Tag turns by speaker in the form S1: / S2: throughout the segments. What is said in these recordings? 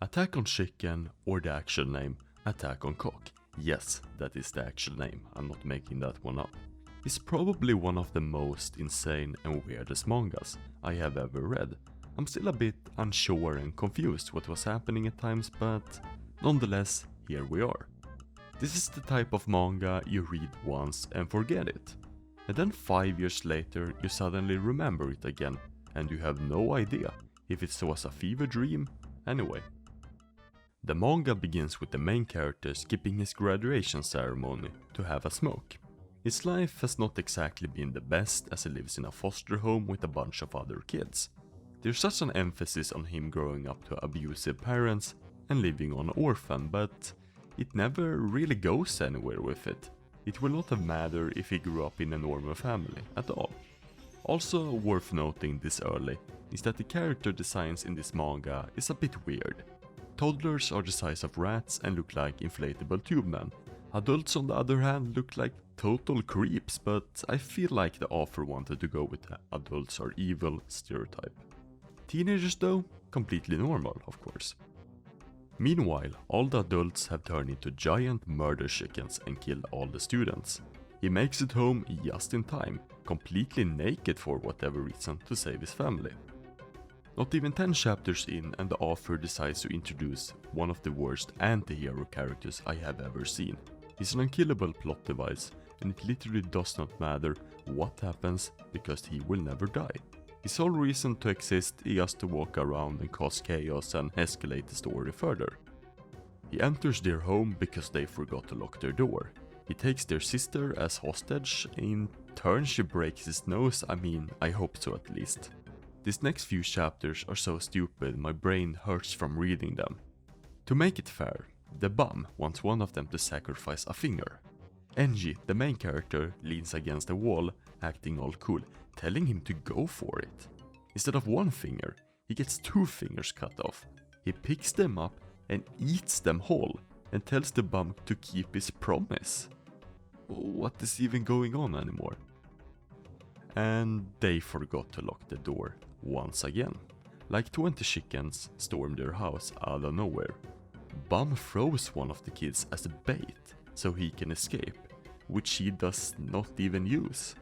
S1: Attack on Chicken, or the actual name, Attack on Cock. Yes, that is the actual name, I'm not making that one up. It's probably one of the most insane and weirdest mangas I have ever read. I'm still a bit unsure and confused what was happening at times, but nonetheless, here we are. This is the type of manga you read once and forget it. And then 5 years later you suddenly remember it again, and you have no idea if it was a fever dream. Anyway. The manga begins with the main character skipping his graduation ceremony to have a smoke. His life has not exactly been the best, as he lives in a foster home with a bunch of other kids. There's such an emphasis on him growing up to abusive parents and living on an orphan, but it never really goes anywhere with it. It will not have mattered if he grew up in a normal family at all. Also worth noting this early is that the character designs in this manga is a bit weird. Toddlers are the size of rats and look like inflatable tube men. Adults on the other hand look like total creeps, but I feel like the author wanted to go with the adults are evil stereotype. Teenagers though, completely normal of course. Meanwhile, all the adults have turned into giant murder chickens and killed all the students. He makes it home just in time, completely naked for whatever reason to save his family. Not even 10 chapters in and the author decides to introduce one of the worst anti-hero characters I have ever seen. He's an unkillable plot device, and it literally does not matter what happens because he will never die. His sole reason to exist is just to walk around and cause chaos and escalate the story further. He enters their home because they forgot to lock their door. He takes their sister as hostage, in turn she breaks his nose, I hope so at least. These next few chapters are so stupid my brain hurts from reading them. To make it fair, the bum wants one of them to sacrifice a finger. Enji, the main character, leans against the wall, acting all cool, telling him to go for it. Instead of one finger, he gets 2 fingers cut off. He picks them up and eats them whole, and tells the bum to keep his promise. What is even going on anymore? And they forgot to lock the door once again. Like 20 chickens storm their house out of nowhere. Bum throws one of the kids as a bait so he can escape, which he does not even use.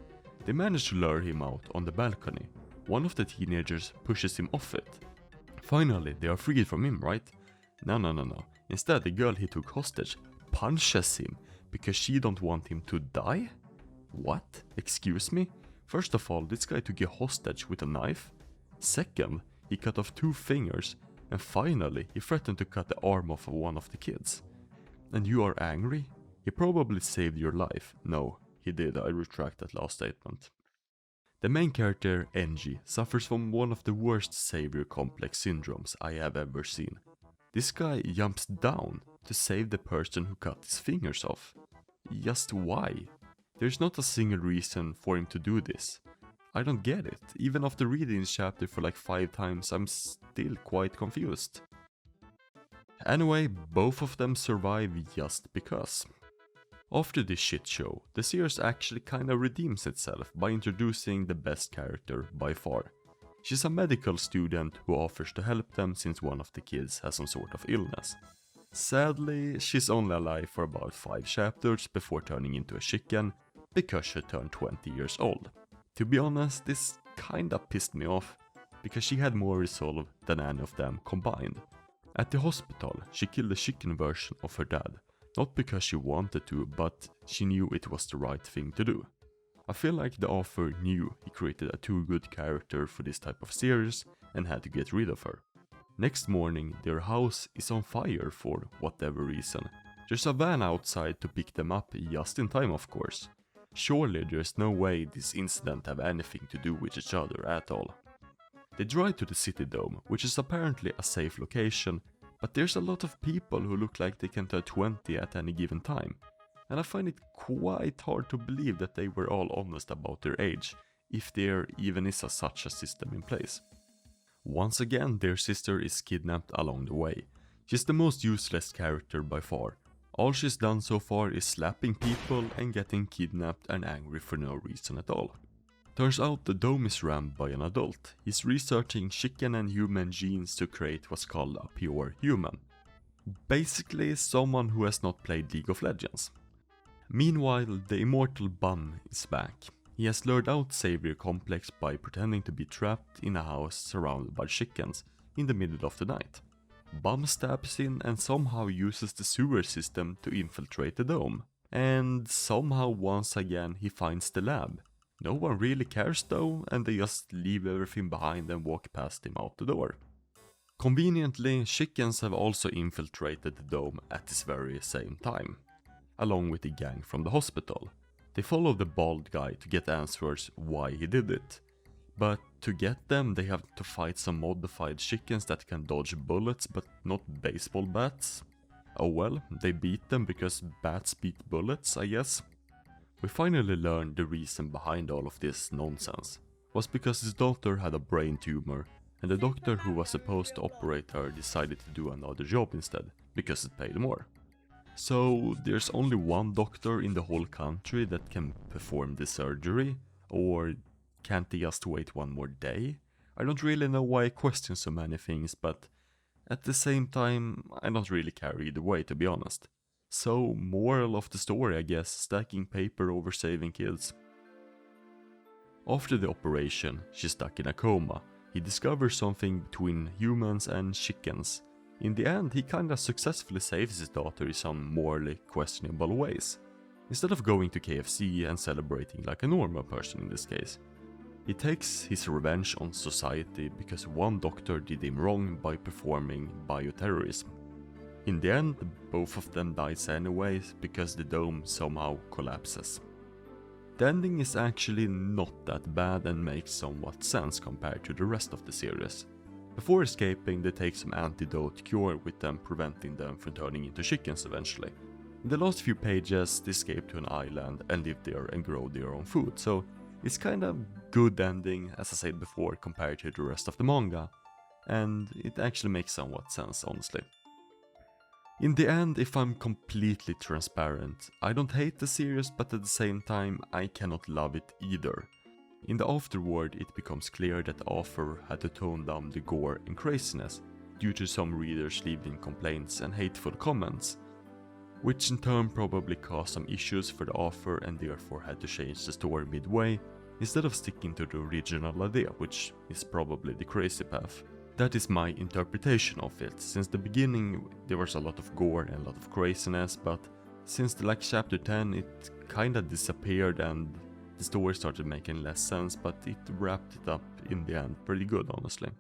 S1: They manage to lure him out on the balcony. One of the teenagers pushes him off it. Finally, they are freed from him, right? No. Instead, the girl he took hostage punches him because she don't want him to die? What? Excuse me? First of all, this guy took you hostage with a knife. Second, he cut off 2 fingers. And finally, he threatened to cut the arm off of one of the kids. And you are angry? He probably saved your life. No, he did, I retract that last statement. The main character, Enji, suffers from one of the worst savior complex syndromes I have ever seen. This guy jumps down to save the person who cut his fingers off. Just why? There's not a single reason for him to do this. I don't get it. Even after reading this chapter for like 5 times, I'm still quite confused. Anyway, both of them survive just because. After this shit show, the series actually kinda redeems itself by introducing the best character by far. She's a medical student who offers to help them since one of the kids has some sort of illness. Sadly, she's only alive for about 5 chapters before turning into a chicken because she turned 20 years old. To be honest, this kinda pissed me off because she had more resolve than any of them combined. At the hospital, she killed the chicken version of her dad, not because she wanted to, but she knew it was the right thing to do. I feel like the author knew he created a too good character for this type of series and had to get rid of her. Next morning, their house is on fire for whatever reason. There's a van outside to pick them up just in time, of course. Surely there's no way this incident have anything to do with each other at all. They drive to the city dome, which is apparently a safe location, but there's a lot of people who look like they can turn 20 at any given time. And I find it quite hard to believe that they were all honest about their age, if there even is such a system in place. Once again, their sister is kidnapped along the way. She's the most useless character by far. All she's done so far is slapping people and getting kidnapped and angry for no reason at all. Turns out the dome is ran by an adult. He's researching chicken and human genes to create what's called a pure human. Basically someone who has not played League of Legends. Meanwhile, the immortal Bum is back. He has lured out Savior Complex by pretending to be trapped in a house surrounded by chickens in the middle of the night. Bum stabs in and somehow uses the sewer system to infiltrate the dome. And somehow once again he finds the lab. No one really cares though, and they just leave everything behind and walk past him out the door. Conveniently, chickens have also infiltrated the dome at this very same time, along with the gang from the hospital. They follow the bald guy to get answers why he did it. But to get them, they have to fight some modified chickens that can dodge bullets but not baseball bats. Oh well, they beat them because bats beat bullets, I guess. We finally learned the reason behind all of this nonsense was because his daughter had a brain tumor, and the doctor who was supposed to operate her decided to do another job instead, because it paid more. So there's only one doctor in the whole country that can perform the surgery, or can't they just wait one more day? I don't really know why I question so many things, but at the same time I don't really care either way, to be honest. So, moral of the story I guess, stacking paper over saving kids. After the operation, she's stuck in a coma. He discovers something between humans and chickens. In the end, he kinda successfully saves his daughter in some morally questionable ways. Instead of going to KFC and celebrating like a normal person in this case. He takes his revenge on society because one doctor did him wrong by performing bioterrorism. In the end, both of them dies anyways because the dome somehow collapses. The ending is actually not that bad and makes somewhat sense compared to the rest of the series. Before escaping, they take some antidote cure with them, preventing them from turning into chickens eventually. In the last few pages, they escape to an island and live there and grow their own food, so it's kinda good ending, as I said before, compared to the rest of the manga, and it actually makes somewhat sense, honestly. In the end, if I'm completely transparent, I don't hate the series, but at the same time I cannot love it either. In the afterword, it becomes clear that the author had to tone down the gore and craziness due to some readers leaving complaints and hateful comments, which in turn probably caused some issues for the author and therefore had to change the story midway instead of sticking to the original idea, which is probably the crazy path. That is my interpretation of it. Since the beginning there was a lot of gore and a lot of craziness, but since like chapter 10 it kinda disappeared and the story started making less sense, but it wrapped it up in the end pretty good, honestly.